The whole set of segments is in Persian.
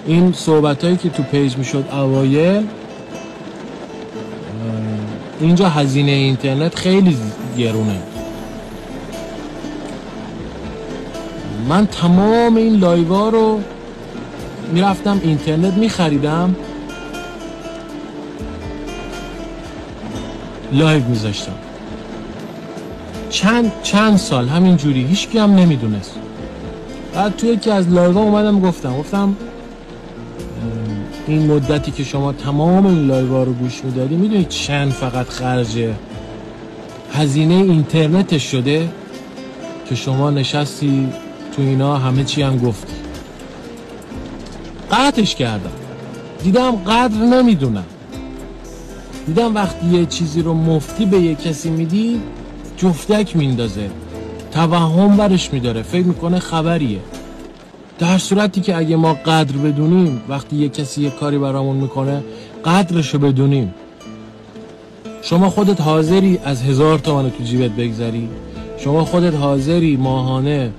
این صحبتایی که تو پیج میشد اوایل، اینجا هزینه اینترنت خیلی گرونه. من تمام این لایوها رو میرفتم اینترنت میخریدم، لایو میذاشتم چند سال همینجوری، هیچکی هم نمیدونست. بعد توی یکی از لایوها اومدم گفتم این مدتی که شما تمام این لایوها رو گوش میدادی، میدونی چند فقط خرج هزینه اینترنتش شده که شما نشستی تو اینا همه چی هم گفتی. قطعش کردم، دیدم قدر نمیدونم. دیدم وقتی یه چیزی رو مفتی به یه کسی میدی جفتک میندازه، توهم برش میداره، فکر میکنه خبریه. در صورتی که اگه ما قدر بدونیم، وقتی یه کسی یه کاری برامون میکنه قدرشو بدونیم. شما خودت حاضری از 1000 تومان تو جیبت بگذاری؟ شما خودت حاضری ماهانه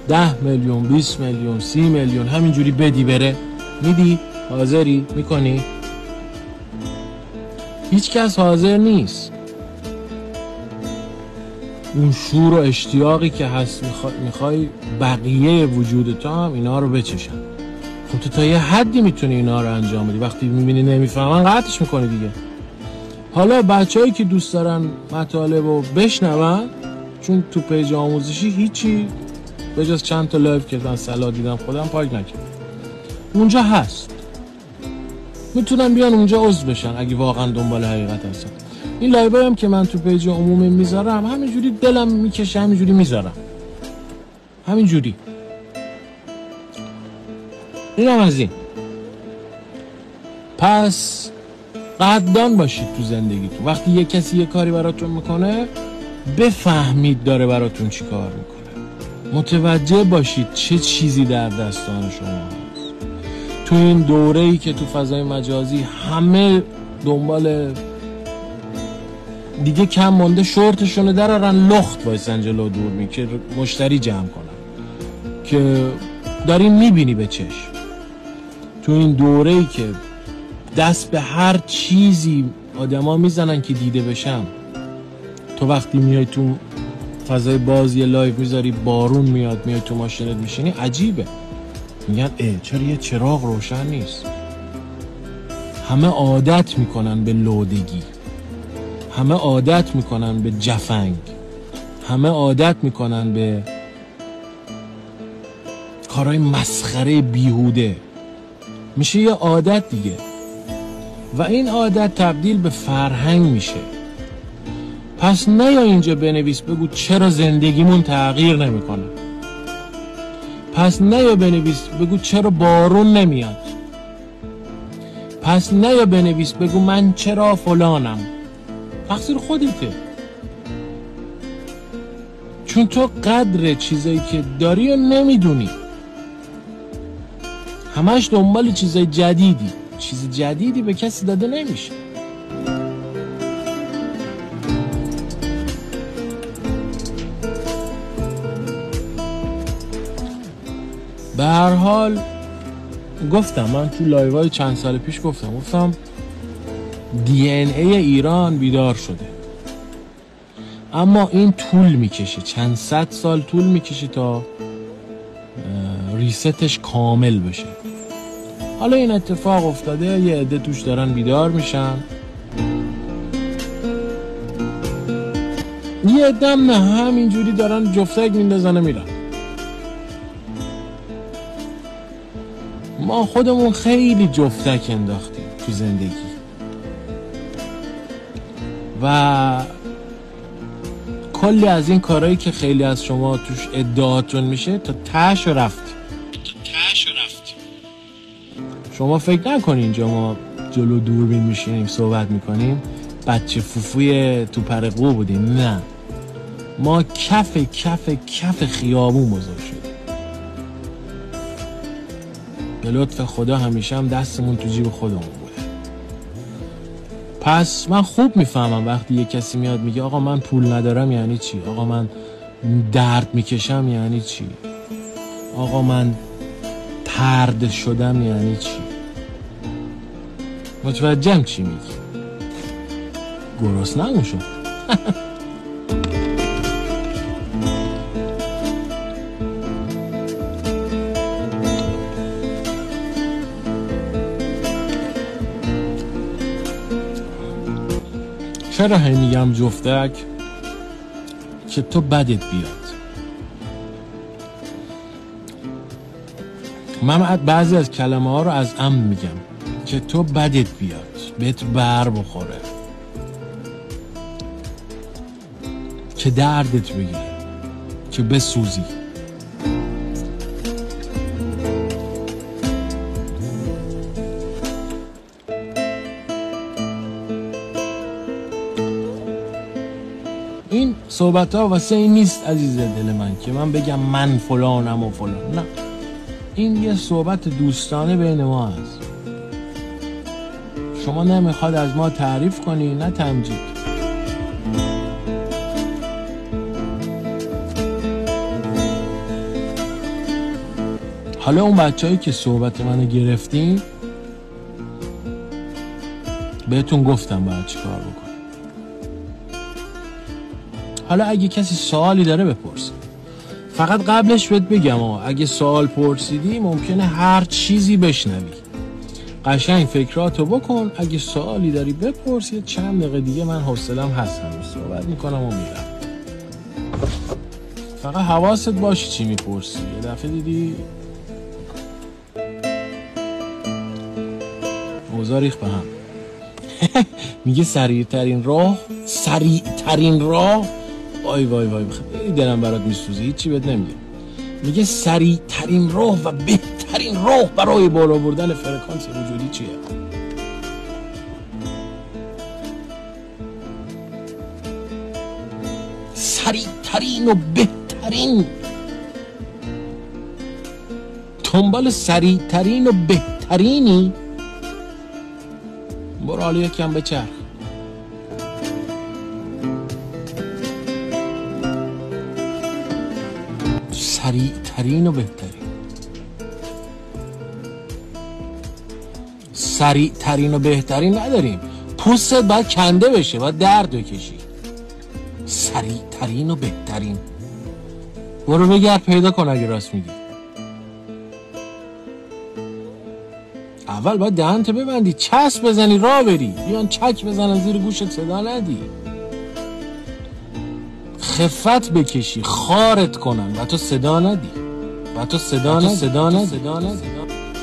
10 میلیون 20 میلیون 30 میلیون همینجوری بدی بره؟ میدی؟ حاضری؟ میکنی؟ هیچ کس حاضر نیست. اون شور و اشتیاقی که هست میخوای بقیه وجود تو هم اینا رو بچشن. خب تو تا یه حدی میتونی اینا رو انجام بدی، وقتی میبینی نمیفهمن قطعش میکنی دیگه. حالا بچه‌هایی که دوست دارن مطالب رو بشنون، چون تو پیج آموزشی هیچی به جز چند تا لایو که من صلاح دیدم خودم پاک نکردم، اونجا هست، میتونن بیان اونجا عضو بشن اگه واقعا دنبال حقیقت هستن. این لایو هم که من تو پیج عمومی میذارم همینجوری دلم میکشه، همینجوری میذارم، همینجوری. اینم از این. پس قدردان باشید تو زندگیتون. وقتی یه کسی یه کاری براتون میکنه بفهمید داره براتون چی کار میکنه، متوجه باشید چه چیزی در دستان شما هست. تو این دوره‌ای که تو فضای مجازی همه دنبال دیگه کم مونده شورتشونه درارن لخت وایسن جلو دوربین که مشتری جمع کنن، که دارین میبینی به چشم. تو این دوره‌ای که دست به هر چیزی آدما میزنن که دیده بشن، تو وقتی میای تو فضای باز یه لایو میذاری، بارون میاد، میای تو ماشینت میشینی، عجیبه. میگن چرا یه چراغ روشن نیست؟ همه عادت میکنن به لودگی، همه عادت میکنن به جفنگ، همه عادت میکنن به کارهای مسخره بیهوده. میشه یه عادت دیگه و این عادت تبدیل به فرهنگ میشه. پس نیا اینجا بنویس بگو چرا زندگیمون تغییر نمیکنه. پس نیا بنویس بگو چرا بارون نمیاد. پس نیا بنویس بگو من چرا فلانم. تقصیر خودته، چون تو قدر چیزایی که داری رو نمیدونی. همش دنبال چیزای جدیدی. چیز جدیدی به کسی داده نمیشه. به هر حال گفتم، من تو لایوهای چند سال پیش گفتم دی ان ای ایران بیدار شده، اما این طول میکشه، چند صد سال طول میکشه تا ریستش کامل بشه. حالا این اتفاق افتاده، یه عده توش دارن بیدار میشن، یه عده هم نه، همینجوری دارن جفتک میندازن میرن. ما خودمون خیلی جفتک انداختیم تو زندگی و کلی از این کارهایی که خیلی از شما توش ادعاتون میشه تا تهش رفت. شما فکر نکنین اینجا ما جلو دوربین میشینیم صحبت میکنیم بچه فوفوی تو پرقو بودیم، نه، ما کف خیابون بزرگ شدیم. به لطف خدا همیشه هم دستمون تو جیب خودمون بوده. پس من خوب میفهمم وقتی یه کسی میاد میگه آقا من پول ندارم یعنی چی؟ آقا من درد میکشم یعنی چی؟ آقا من طرد شدم یعنی چی؟ متوجهم چی میگی؟ گرسنه‌ام شد. چرا هی میگم جفتک؟ که تو بدت بیاد. من بعضی از کلمه ها رو از عمد میگم که تو بدت بیاد، بهت بر بخوره، که دردت بگیره، که بسوزی. این صحبت ها واسه این نیست عزیز دل من که من بگم من فلانم و فلان. نه، این یه صحبت دوستانه بین ما هست. شما نمیخواد از ما تعریف کنی، نه تمجید. حالا اون بچه‌ای که صحبت منو گرفتین، بهتون گفتم باید چی کار بکن. حالا اگه کسی سوالی داره بپرسه. فقط قبلش بهت بگم اگه سوال پرسیدی ممکنه هر چیزی بشنوی. قشنگ فکراتو بکن، اگه سوالی داری بپرس. چند دقیقه دیگه من حوصله‌ام هست، صحبت میکنم و میرم. فقط حواست باشه چی میپرسی. یه دفعه دیدی اوضاع ریخت به هم. میگه سریعترین راه. وای وای وای، خیلی دلم برات میسوزه، هیچی بهت نمیگه. میگه سریعترین راه و بهترین راه برای بالا بردن فرکانس وجودی چیه؟ سریعترین و بهترین. دنبال سریعترین و بهترینی؟ برو حالا یکم بچرخ. سریعترین و بهترین. سریعترین و بهترین نداریم. پوستت باید کنده بشه، باید درد بکشی. سریعترین و بهترین. برو بگرد پیدا کن اگه راست میگی. اول باید دهنت ببندی، چسب بزنی، راه بری. بیان چک بزنن زیر گوشت، صدا ندی. خفت بکشی، خارت کنن و تو صدا ندی.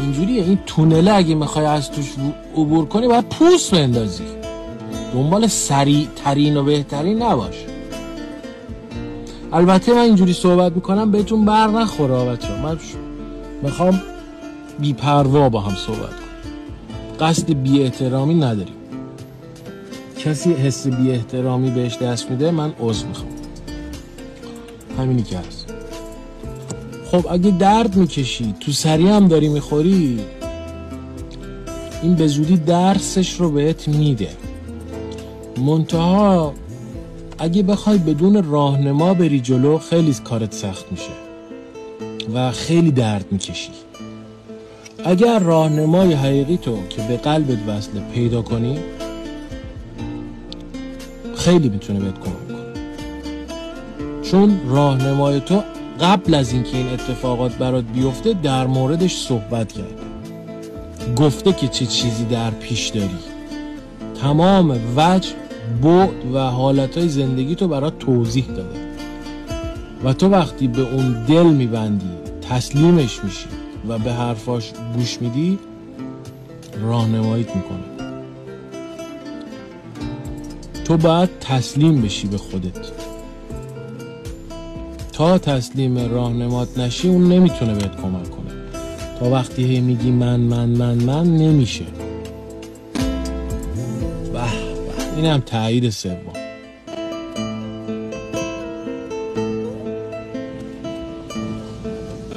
اینجوریه این تونله. اگه میخوای از توش عبور کنی باید پوست بندازی. دنبال سریع ترین و بهترین نباش. البته من اینجوری صحبت میکنم بهتون بر نخوره بچه. من میخوام بی پروا با هم صحبت کنم. قصد بی احترامی نداریم. کسی حس بی احترامی بهش دست میده من عذر میخوام. همینی که هست. خب اگه درد میکشی، تو سری هم داری میخوری، این به زودی درسش رو بهت میده. منتها اگه بخوای بدون راهنما بری جلو، خیلی کارت سخت میشه و خیلی درد میکشی. اگر راهنمای حقیقی تو که به قلبت وصله پیدا کنی، خیلی میتونه بهت کمک کنه. چون راهنمای تو قبل از اینکه این اتفاقات برات بیفته در موردش صحبت کرده، گفته که چه چیزی در پیش داری، تمام وجه، بعد و حالتهای زندگی تو برات توضیح داده و تو وقتی به اون دل میبندی، تسلیمش میشی و به حرفاش گوش میدی، راهنماییت میکنه. تو باید تسلیم بشی به خودت. تا تسلیم راهنمات نشی اون نمیتونه بهت کمک کنه. تا وقتی هی میگی من نمیشه. به اینم تایید سوم.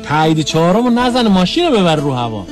تایید چهارمو نزنه، ماشین رو ببر رو هوا.